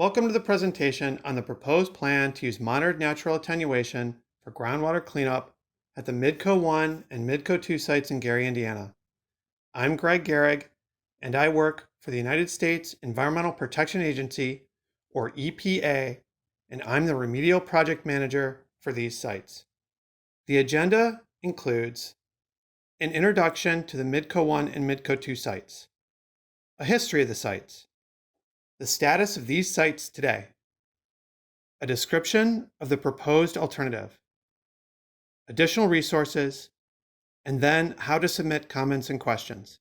Welcome to the presentation on the proposed plan to use monitored natural attenuation for groundwater cleanup at the MIDCO 1 and MIDCO 2 sites in Gary, Indiana. I'm Greg Gehrig, and I work for the United States Environmental Protection Agency, or EPA, and I'm the remedial project manager for these sites. The agenda includes an introduction to the MIDCO 1 and MIDCO 2 sites, a history of the sites, the status of these sites today, a description of the proposed alternative, additional resources, and then how to submit comments and questions.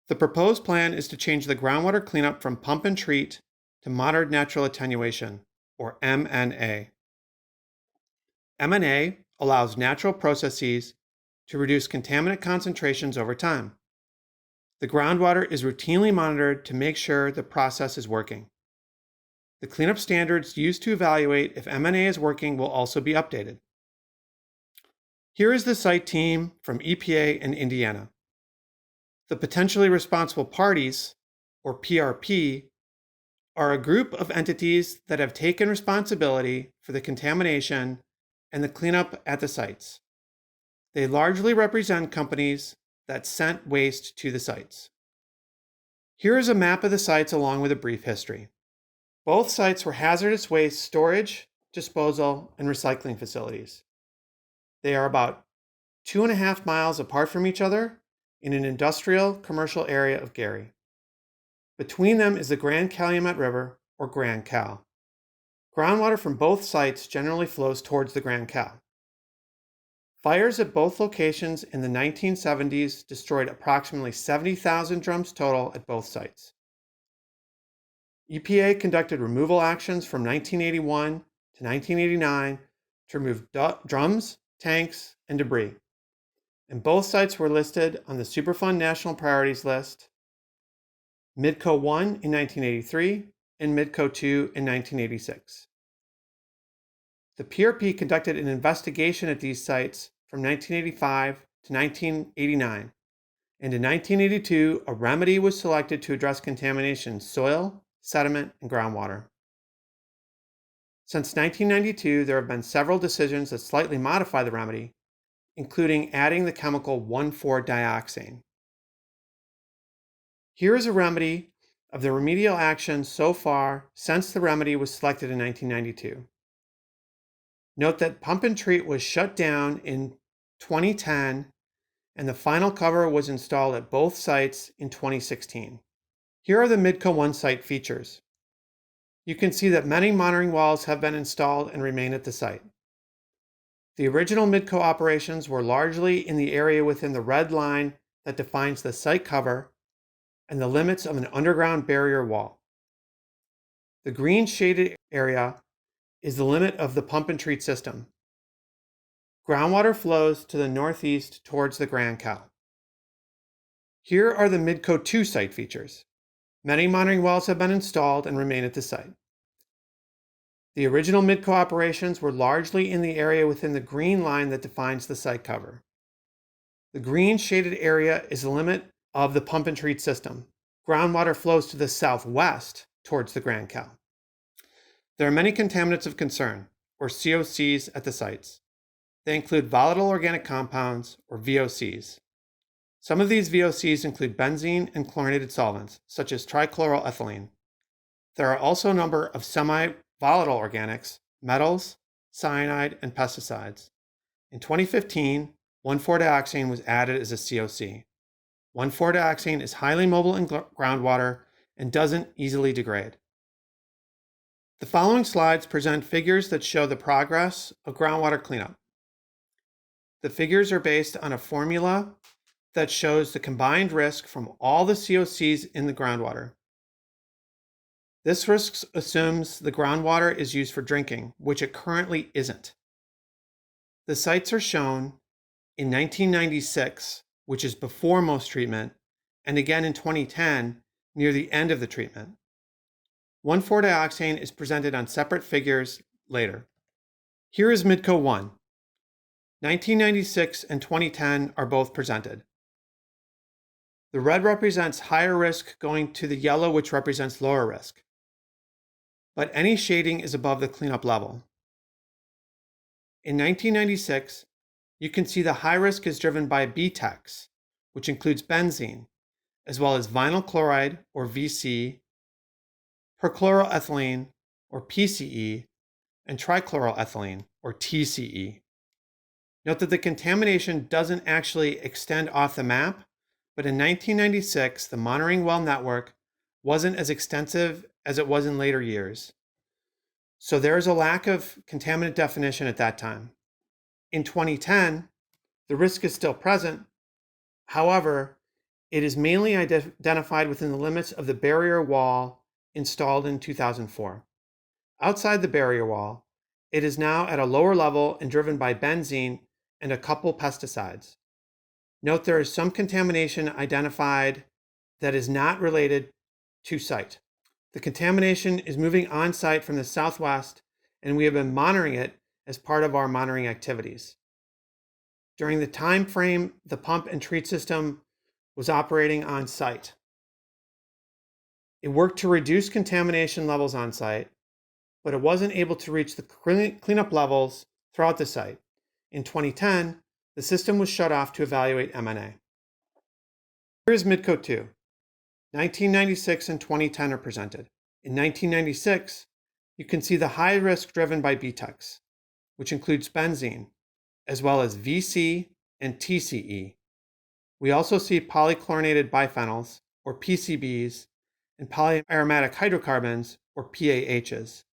The proposed plan is to change the groundwater cleanup from pump and treat to monitored natural attenuation, or MNA. MNA allows natural processes to reduce contaminant concentrations over time. The groundwater is routinely monitored to make sure the process is working. The cleanup standards used to evaluate if MNA is working will also be updated. Here is the site team from EPA and Indiana. The potentially responsible parties, or PRP, are a group of entities that have taken responsibility for the contamination and the cleanup at the sites. They largely represent companies that sent waste to the sites. Here is a map of the sites along with a brief history. Both sites were hazardous waste storage, disposal, and recycling facilities. They are about 2.5 miles apart from each other in an industrial commercial area of Gary. Between them is the Grand Calumet River, or Grand Cal. Groundwater from both sites generally flows towards the Grand Cal. Fires at both locations in the 1970s destroyed approximately 70,000 drums total at both sites. EPA conducted removal actions from 1981 to 1989 to remove drums, tanks, and debris. And both sites were listed on the Superfund National Priorities List, MIDCO 1 in 1983 and MIDCO 2 in 1986. The PRP conducted an investigation at these sites from 1985 to 1989, and in 1982, a remedy was selected to address contamination in soil, sediment, and groundwater. Since 1992, there have been several decisions that slightly modify the remedy, including adding the chemical 1,4-dioxane. Here is a remedy of the remedial actions so far since the remedy was selected in 1992. Note that pump and treat was shut down in 2010, and the final cover was installed at both sites in 2016. Here are the MIDCO 1 site features. You can see that many monitoring wells have been installed and remain at the site. The original MIDCO operations were largely in the area within the red line that defines the site cover and the limits of an underground barrier wall. The green shaded area is the limit of the pump and treat system. Groundwater flows to the northeast towards the Grand Cal. Here are the MIDCO 2 site features. Many monitoring wells have been installed and remain at the site. The original MIDCO operations were largely in the area within the green line that defines the site cover. The green shaded area is the limit of the pump and treat system. Groundwater flows to the southwest towards the Grand Cal. There are many contaminants of concern, or COCs, at the sites. They include volatile organic compounds, or VOCs. Some of these VOCs include benzene and chlorinated solvents, such as trichloroethylene. There are also a number of semi-volatile organics, metals, cyanide, and pesticides. In 2015, 1,4-dioxane was added as a COC. 1,4-dioxane is highly mobile in groundwater and doesn't easily degrade. The following slides present figures that show the progress of groundwater cleanup. The figures are based on a formula that shows the combined risk from all the COCs in the groundwater. This risk assumes the groundwater is used for drinking, which it currently isn't. The sites are shown in 1996, which is before most treatment, and again in 2010, near the end of the treatment. 1,4-dioxane is presented on separate figures later. Here is MIDCO 1. 1996 and 2010 are both presented. The red represents higher risk going to the yellow, which represents lower risk. but any shading is above the cleanup level. In 1996, you can see the high risk is driven by BTEX, which includes benzene, as well as vinyl chloride, or VC, perchloroethylene, or PCE, and trichloroethylene, or TCE. Note that the contamination doesn't actually extend off the map, but in 1996, the monitoring well network wasn't as extensive as it was in later years. So there is a lack of contaminant definition at that time. In 2010, the risk is still present. However, it is mainly identified within the limits of the barrier wall installed in 2004. Outside the barrier wall, it is now at a lower level and driven by benzene and a couple pesticides. Note there is some contamination identified that is not related to site. The contamination is moving on site from the southwest, and we have been monitoring it as part of our monitoring activities. During the time frame the pump and treat system was operating on site, it worked to reduce contamination levels on site, but it wasn't able to reach the cleanup levels throughout the site. In 2010, the system was shut off to evaluate MNA. Here is MIDCO 2. 1996 and 2010 are presented. In 1996, you can see the high risk driven by BTEX, which includes benzene, as well as VC and TCE. We also see polychlorinated biphenyls, or PCBs, and polyaromatic hydrocarbons, or PAHs.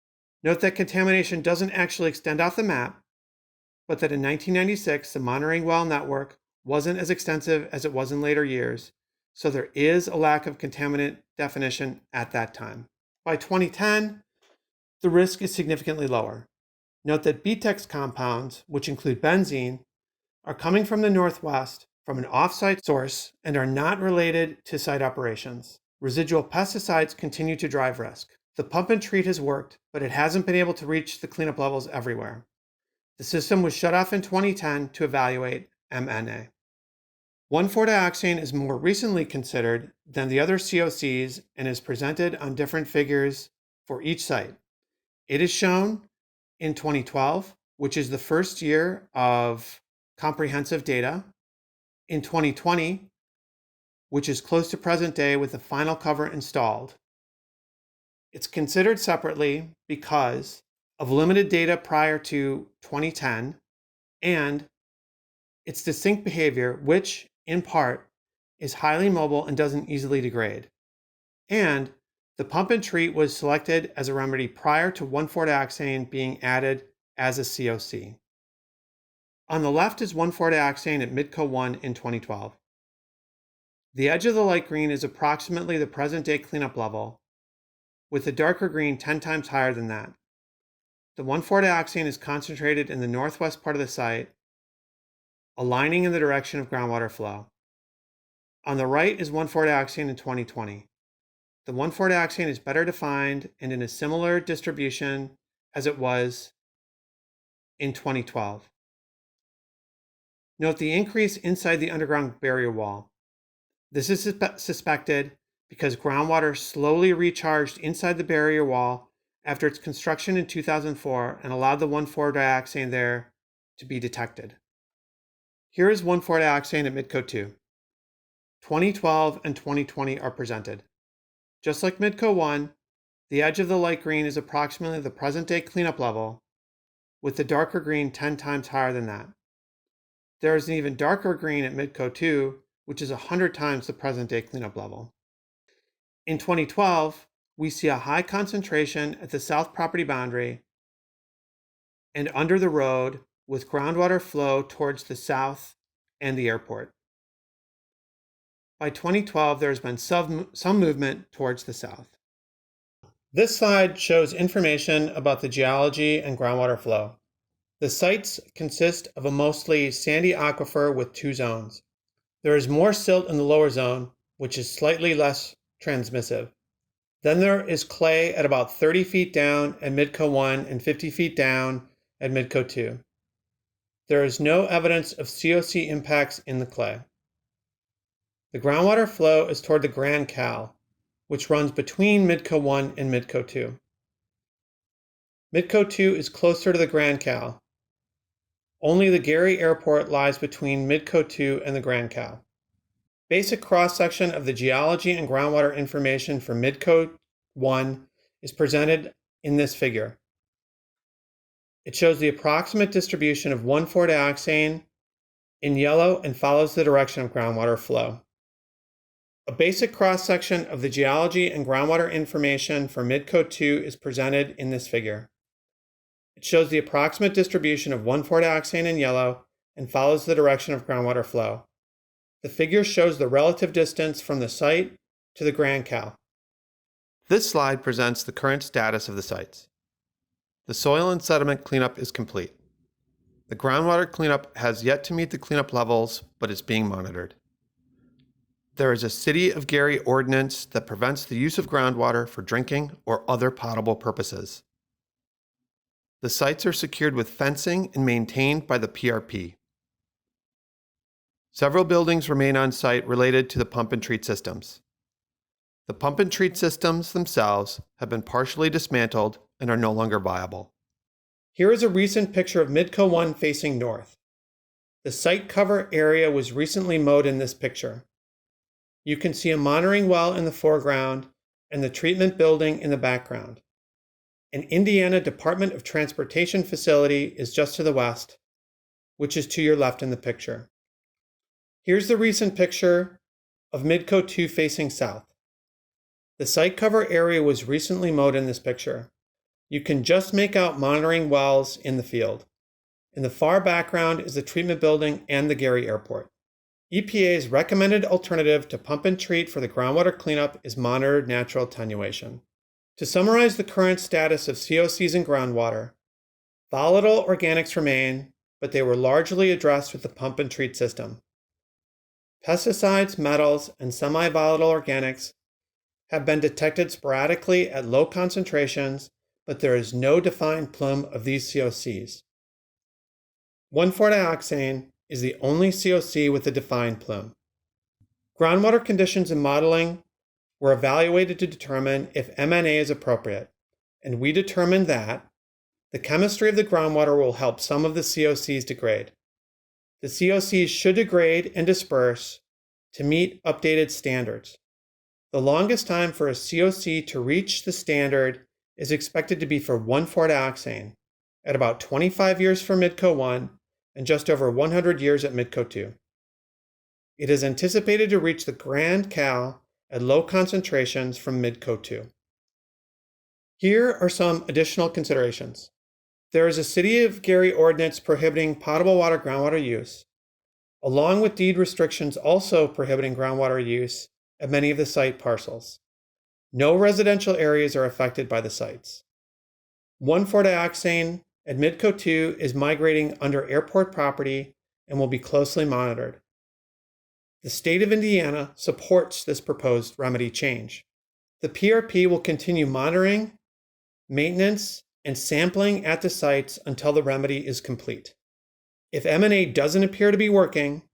Note that contamination doesn't actually extend off the map, but that in 1996, the monitoring well network wasn't as extensive as it was in later years, so there is a lack of contaminant definition at that time. By 2010, the risk is significantly lower. Note that BTEX compounds, which include benzene, are coming from the northwest from an off-site source and are not related to site operations. Residual pesticides continue to drive risk. The pump and treat has worked, but it hasn't been able to reach the cleanup levels everywhere. The system was shut off in 2010 to evaluate MNA. 1,4-dioxane is more recently considered than the other COCs and is presented on different figures for each site. It is shown in 2012, which is the first year of comprehensive data, in 2020, which is close to present day with the final cover installed. It's considered separately because of limited data prior to 2010 and its distinct behavior, which in part is highly mobile and doesn't easily degrade. And the pump and treat was selected as a remedy prior to 1,4-dioxane being added as a COC. On the left is 1,4-dioxane at MIDCO 1 in 2012. The edge of the light green is approximately the present day cleanup level, with the darker green 10 times higher than that. The 1,4-dioxane is concentrated in the northwest part of the site, aligning in the direction of groundwater flow. On the right is 1,4-dioxane in 2020. The 1,4-dioxane is better defined and in a similar distribution as it was in 2012. Note the increase inside the underground barrier wall. This is suspected because groundwater slowly recharged inside the barrier wall after its construction in 2004 and allowed the 1,4-dioxane there to be detected. Here is 1,4-dioxane at MIDCO 2. 2012 and 2020 are presented. Just like MIDCO 1, the edge of the light green is approximately the present day cleanup level, with the darker green 10 times higher than that. There is an even darker green at MIDCO 2, which is 100 times the present day cleanup level. In 2012, we see a high concentration at the south property boundary and under the road with groundwater flow towards the south and the airport. By 2012, there has been some movement towards the south. This slide shows information about the geology and groundwater flow. The sites consist of a mostly sandy aquifer with two zones. There is more silt in the lower zone, which is slightly less transmissive. Then there is clay at about 30 feet down at MIDCO 1 and 50 feet down at MIDCO 2. There is no evidence of COC impacts in the clay. The groundwater flow is toward the Grand Cal, which runs between MIDCO 1 and MIDCO 2. MIDCO 2 is closer to the Grand Cal. Only the Gary Airport lies between MIDCO 2 and the Grand Cal. Basic cross-section of the geology and groundwater information for MIDCO 1 is presented in this figure. It shows the approximate distribution of 1,4-dioxane in yellow and follows the direction of groundwater flow. A basic cross-section of the geology and groundwater information for MIDCO 2 is presented in this figure. It shows the approximate distribution of 1,4-dioxane in yellow and follows the direction of groundwater flow. The figure shows the relative distance from the site to the Grand Cal. This slide presents the current status of the sites. The soil and sediment cleanup is complete. The groundwater cleanup has yet to meet the cleanup levels, but is being monitored. There is a City of Gary ordinance that prevents the use of groundwater for drinking or other potable purposes. The sites are secured with fencing and maintained by the PRP. Several buildings remain on site related to the pump and treat systems. The pump and treat systems themselves have been partially dismantled and are no longer viable. Here is a recent picture of MIDCO 1 facing north. The site cover area was recently mowed in this picture. You can see a monitoring well in the foreground and the treatment building in the background. An Indiana Department of Transportation facility is just to the west, which is to your left in the picture. Here's the recent picture of MIDCO 2 facing south. The site cover area was recently mowed in this picture. You can just make out monitoring wells in the field. In the far background is the treatment building and the Gary Airport. EPA's recommended alternative to pump and treat for the groundwater cleanup is monitored natural attenuation. To summarize the current status of COCs in groundwater, volatile organics remain, but they were largely addressed with the pump and treat system. Pesticides, metals, and semi-volatile organics have been detected sporadically at low concentrations, but there is no defined plume of these COCs. 1,4-dioxane is the only COC with a defined plume. Groundwater conditions and modeling were evaluated to determine if MNA is appropriate, and we determined that the chemistry of the groundwater will help some of the COCs degrade. The COCs should degrade and disperse to meet updated standards. The longest time for a COC to reach the standard is expected to be for 1,4-dioxane, at about 25 years for MIDCO 1 and just over 100 years at MIDCO 2. It is anticipated to reach the Grand Cal at low concentrations from MIDCO 2. Here are some additional considerations. There is a City of Gary ordinance prohibiting potable water groundwater use, along with deed restrictions also prohibiting groundwater use at many of the site parcels. No residential areas are affected by the sites. 1,4-dioxane at MIDCO 2 is migrating under airport property and will be closely monitored. The state of Indiana supports this proposed remedy change. The PRP will continue monitoring, maintenance, and sampling at the sites until the remedy is complete. If M&A doesn't appear to be working,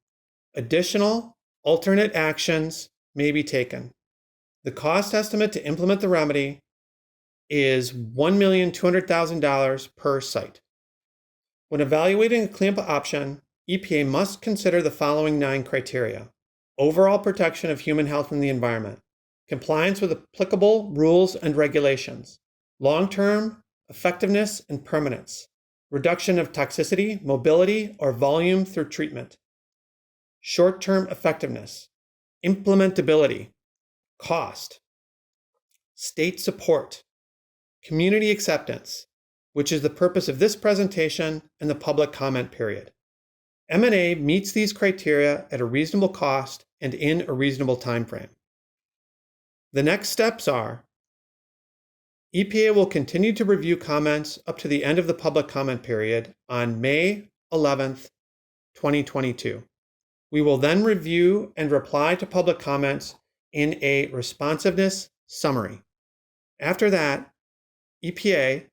additional alternate actions may be taken. The cost estimate to implement the remedy is $1,200,000 per site. When evaluating a cleanup option, EPA must consider the following 9 criteria: overall protection of human health and the environment, compliance with applicable rules and regulations, long-term effectiveness and permanence, reduction of toxicity, mobility, or volume through treatment, short-term effectiveness, implementability, cost, state support, community acceptance, which is the purpose of this presentation and the public comment period. M&A meets these criteria at a reasonable cost and in a reasonable time frame. The next steps are: EPA will continue to review comments up to the end of the public comment period on May 11th, 2022. We will then review and reply to public comments in a responsiveness summary. After that, EPA,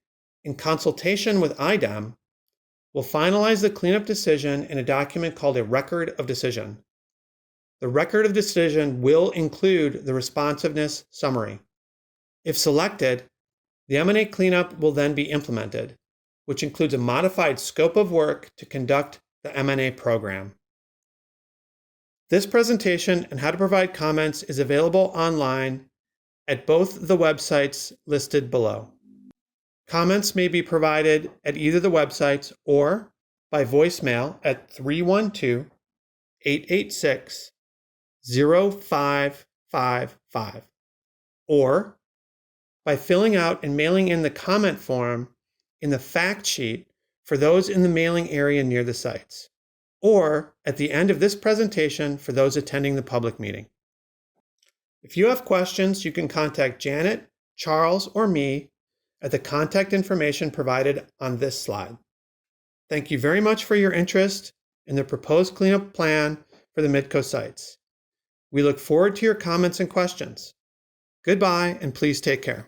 in consultation with IDEM, will finalize the cleanup decision in a document called a Record of Decision. The Record of Decision will include the responsiveness summary. If selected, The M&A cleanup will then be implemented, which includes a modified scope of work to conduct the M&A program. This presentation and how to provide comments is available online at both the websites listed below. Comments may be provided at either the websites or by voicemail at 312-886-0555 or by filling out and mailing in the comment form in the fact sheet for those in the mailing area near the sites, or at the end of this presentation for those attending the public meeting. If you have questions, you can contact Janet, Charles, or me at the contact information provided on this slide. Thank you very much for your interest in the proposed cleanup plan for the MIDCO sites. We look forward to your comments and questions. Goodbye, and please take care.